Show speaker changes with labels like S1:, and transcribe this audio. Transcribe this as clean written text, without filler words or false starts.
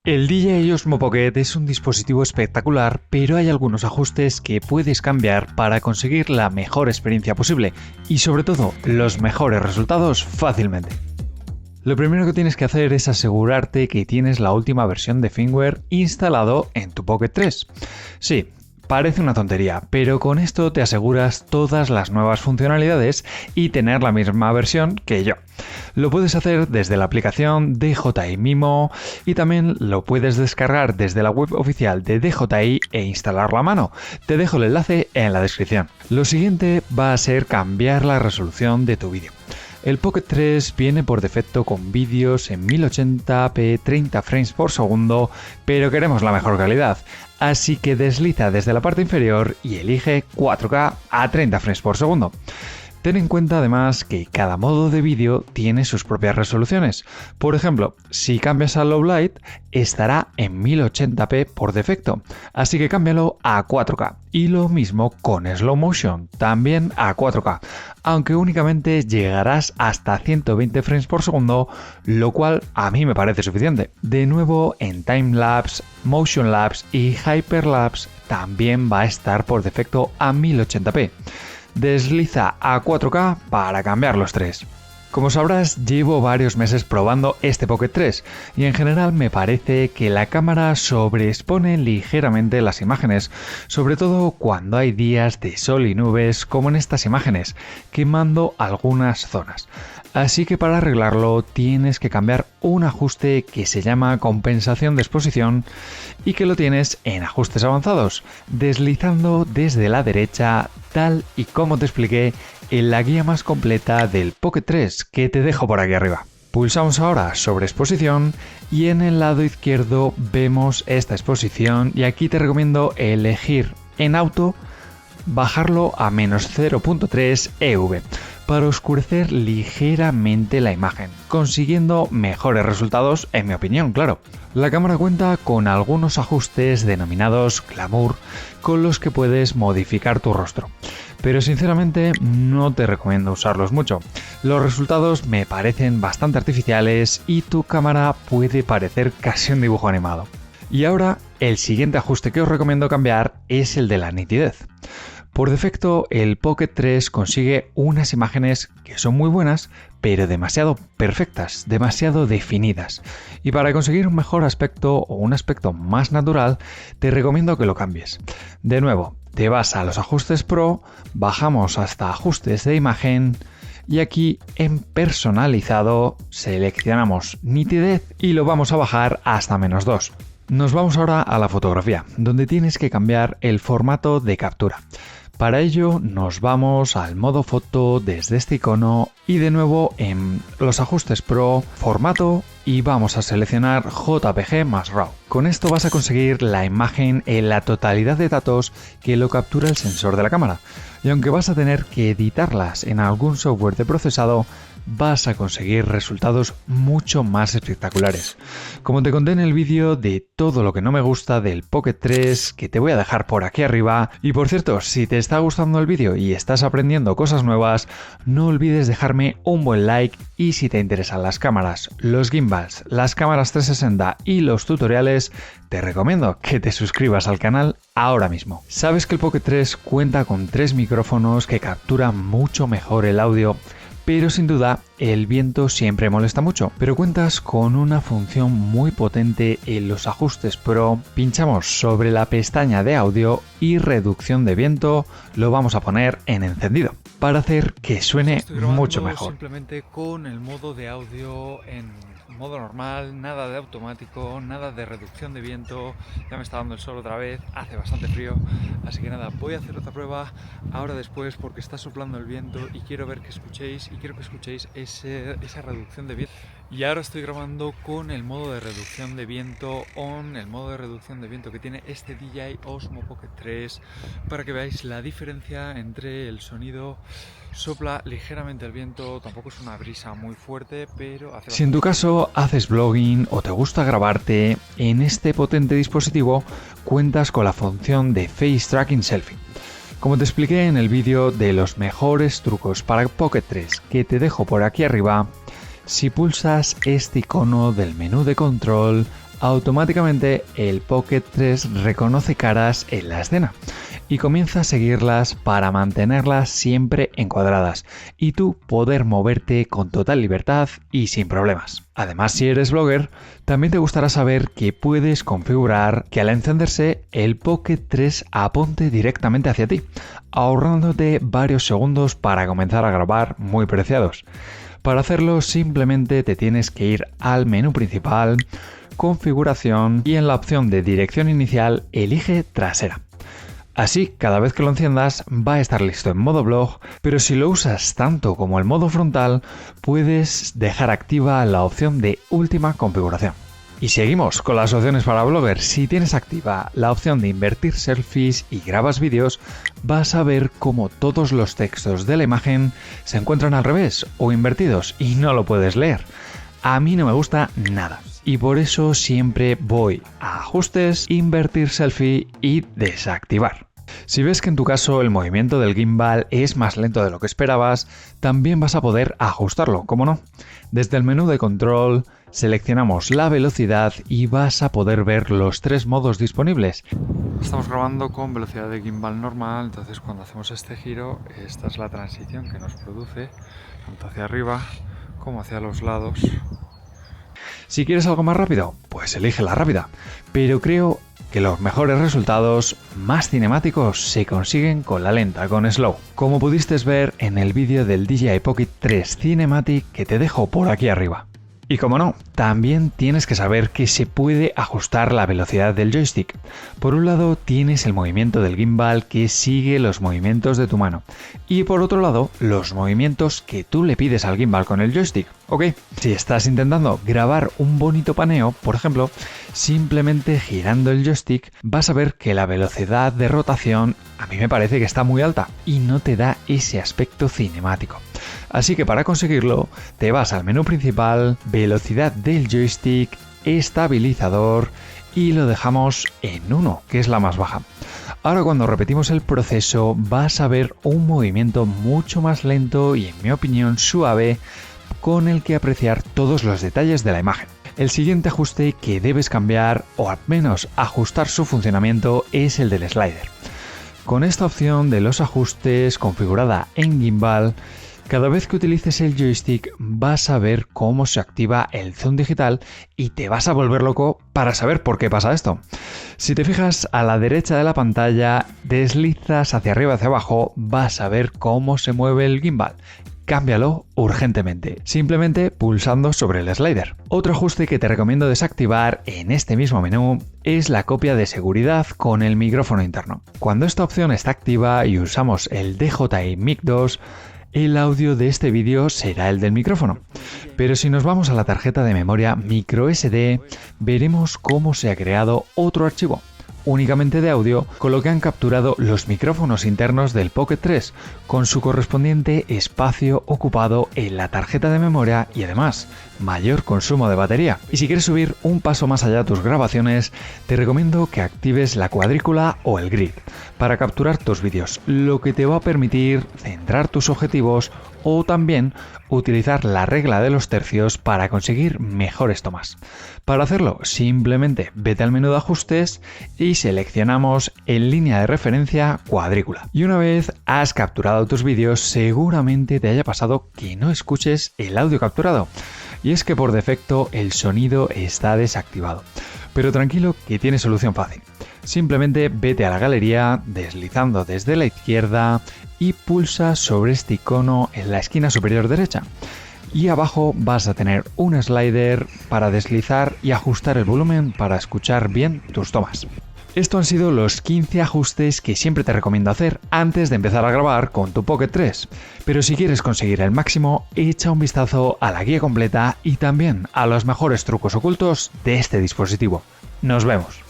S1: El DJI Osmo Pocket es un dispositivo espectacular, pero hay algunos ajustes que puedes cambiar para conseguir la mejor experiencia posible y sobre todo los mejores resultados fácilmente. Lo primero que tienes que hacer es asegurarte que tienes la última versión de firmware instalado en tu Pocket 3. Sí, parece una tontería, pero con esto te aseguras todas las nuevas funcionalidades y tener la misma versión que yo. Lo puedes hacer desde la aplicación DJI Mimo y también lo puedes descargar desde la web oficial de DJI e instalarlo a mano. Te dejo el enlace en la descripción. Lo siguiente va a ser cambiar la resolución de tu vídeo. El Pocket 3 viene por defecto con vídeos en 1080p 30 frames por segundo, pero queremos la mejor calidad, así que desliza desde la parte inferior y elige 4K a 30 frames por segundo. Ten en cuenta además que cada modo de vídeo tiene sus propias resoluciones. Por ejemplo, si cambias a Low Light, estará en 1080p por defecto, así que cámbialo a 4K. Y lo mismo con Slow Motion, también a 4K, aunque únicamente llegarás hasta 120 frames por segundo, lo cual a mí me parece suficiente. De nuevo, en Timelapse, Motion Lapse y Hyperlapse también va a estar por defecto a 1080p. Desliza a 4K para cambiar los tres. Como sabrás, llevo varios meses probando este Pocket 3 y en general me parece que la cámara sobreexpone ligeramente las imágenes, sobre todo cuando hay días de sol y nubes como en estas imágenes, quemando algunas zonas. Así que para arreglarlo tienes que cambiar un ajuste que se llama compensación de exposición y que lo tienes en ajustes avanzados, deslizando desde la derecha tal y como te expliqué en la guía más completa del Pocket 3 que te dejo por aquí arriba. Pulsamos ahora sobre exposición y en el lado izquierdo vemos esta exposición y aquí te recomiendo elegir en auto, bajarlo a menos 0.3 EV para oscurecer ligeramente la imagen, consiguiendo mejores resultados en mi opinión, claro. La cámara cuenta con algunos ajustes denominados glamour con los que puedes modificar tu rostro, pero sinceramente no te recomiendo usarlos mucho. Los resultados me parecen bastante artificiales y tu cámara puede parecer casi un dibujo animado. Y ahora, el siguiente ajuste que os recomiendo cambiar es el de la nitidez. Por defecto, el Pocket 3 consigue unas imágenes que son muy buenas, pero demasiado perfectas, demasiado definidas. Y para conseguir un mejor aspecto o un aspecto más natural, te recomiendo que lo cambies. De nuevo, te vas a los ajustes Pro, bajamos hasta ajustes de imagen y aquí en personalizado seleccionamos nitidez y lo vamos a bajar hasta menos 2. Nos vamos ahora a la fotografía, donde tienes que cambiar el formato de captura. Para ello nos vamos al modo foto desde este icono y de nuevo en los ajustes Pro, formato y vamos a seleccionar JPG más RAW. Con esto vas a conseguir la imagen en la totalidad de datos que lo captura el sensor de la cámara. Y aunque vas a tener que editarlas en algún software de procesado, vas a conseguir resultados mucho más espectaculares. Como te conté en el vídeo de todo lo que no me gusta del Pocket 3, que te voy a dejar por aquí arriba. Y por cierto, si te está gustando el vídeo y estás aprendiendo cosas nuevas, no olvides dejarme un buen like y si te interesan las cámaras, los gimbals, las cámaras 360 y los tutoriales, te recomiendo que te suscribas al canal ahora mismo. Sabes que el Pocket 3 cuenta con 3 micrófonos que capturan mucho mejor el audio, pero sin duda el viento siempre molesta mucho. Pero cuentas con una función muy potente en los ajustes Pro. Pinchamos sobre la pestaña de audio y reducción de viento, lo vamos a poner en encendido para hacer que suene mucho mejor. Simplemente con el modo de audio en modo normal, nada de automático, nada de reducción de viento. Ya me está dando el sol otra vez, hace bastante frío, así que nada, voy a hacer otra prueba ahora después porque está soplando el viento y quiero ver que escuchéis esa reducción de viento. Y ahora estoy grabando con el modo de reducción de viento on, el modo de reducción de viento que tiene este DJI Osmo Pocket 3, para que veáis la diferencia entre el sonido. Sopla ligeramente el viento, tampoco es una brisa muy fuerte, pero hace... Si en tu caso haces vlogging o te gusta grabarte, en este potente dispositivo cuentas con la función de Face Tracking Selfie. Como te expliqué en el vídeo de los mejores trucos para Pocket 3 que te dejo por aquí arriba, si pulsas este icono del menú de control, automáticamente el Pocket 3 reconoce caras en la escena y comienza a seguirlas para mantenerlas siempre encuadradas y tú poder moverte con total libertad y sin problemas. Además, si eres blogger, también te gustará saber que puedes configurar que al encenderse el Pocket 3 apunte directamente hacia ti, ahorrándote varios segundos para comenzar a grabar muy preciados. Para hacerlo simplemente te tienes que ir al menú principal, configuración y en la opción de dirección inicial elige trasera. Así, cada vez que lo enciendas va a estar listo en modo blog, pero si lo usas tanto como el modo frontal, puedes dejar activa la opción de última configuración. Y seguimos con las opciones para bloggers. Si tienes activa la opción de invertir selfies y grabas vídeos, vas a ver cómo todos los textos de la imagen se encuentran al revés o invertidos y no lo puedes leer. A mí no me gusta nada. Y por eso siempre voy a ajustes, invertir selfie y desactivar. Si ves que en tu caso el movimiento del gimbal es más lento de lo que esperabas, también vas a poder ajustarlo, ¿cómo no? Desde el menú de control seleccionamos la velocidad y vas a poder ver los 3 modos disponibles. Estamos grabando con velocidad de gimbal normal, entonces cuando hacemos este giro, esta es la transición que nos produce, tanto hacia arriba como hacia los lados. Si quieres algo más rápido, pues elige la rápida, pero creo que los mejores resultados más cinemáticos se consiguen con la lenta, con slow, como pudiste ver en el vídeo del DJI Pocket 3 Cinematic que te dejo por aquí arriba. Y como no, también tienes que saber que se puede ajustar la velocidad del joystick. Por un lado tienes el movimiento del gimbal que sigue los movimientos de tu mano y por otro lado los movimientos que tú le pides al gimbal con el joystick. Ok, si estás intentando grabar un bonito paneo, por ejemplo, simplemente girando el joystick vas a ver que la velocidad de rotación a mí me parece que está muy alta y no te da ese aspecto cinemático. Así que para conseguirlo te vas al menú principal, velocidad del joystick, estabilizador y lo dejamos en 1, que es la más baja. Ahora cuando repetimos el proceso vas a ver un movimiento mucho más lento y en mi opinión suave con el que apreciar todos los detalles de la imagen. El siguiente ajuste que debes cambiar o al menos ajustar su funcionamiento es el del slider. Con esta opción de los ajustes configurada en gimbal, cada vez que utilices el joystick vas a ver cómo se activa el zoom digital y te vas a volver loco para saber por qué pasa esto. Si te fijas a la derecha de la pantalla, deslizas hacia arriba y hacia abajo, vas a ver cómo se mueve el gimbal. Cámbialo urgentemente, simplemente pulsando sobre el slider. Otro ajuste que te recomiendo desactivar en este mismo menú es la copia de seguridad con el micrófono interno. Cuando esta opción está activa y usamos el DJI Mic 2, el audio de este vídeo será el del micrófono. Pero si nos vamos a la tarjeta de memoria microSD, veremos cómo se ha creado otro archivo, únicamente de audio, con lo que han capturado los micrófonos internos del Pocket 3, con su correspondiente espacio ocupado en la tarjeta de memoria y además mayor consumo de batería. Y si quieres subir un paso más allá tus grabaciones, te recomiendo que actives la cuadrícula o el grid para capturar tus vídeos, lo que te va a permitir centrar tus objetivos o también utilizar la regla de los tercios para conseguir mejores tomas. Para hacerlo, simplemente vete al menú de ajustes y seleccionamos en línea de referencia cuadrícula. Y una vez has capturado tus vídeos, seguramente te haya pasado que no escuches el audio capturado. Y es que por defecto el sonido está desactivado. Pero tranquilo que tiene solución fácil. Simplemente vete a la galería deslizando desde la izquierda y pulsa sobre este icono en la esquina superior derecha. Y abajo vas a tener un slider para deslizar y ajustar el volumen para escuchar bien tus tomas. Estos han sido los 15 ajustes que siempre te recomiendo hacer antes de empezar a grabar con tu Pocket 3. Pero si quieres conseguir el máximo, echa un vistazo a la guía completa y también a los mejores trucos ocultos de este dispositivo. ¡Nos vemos!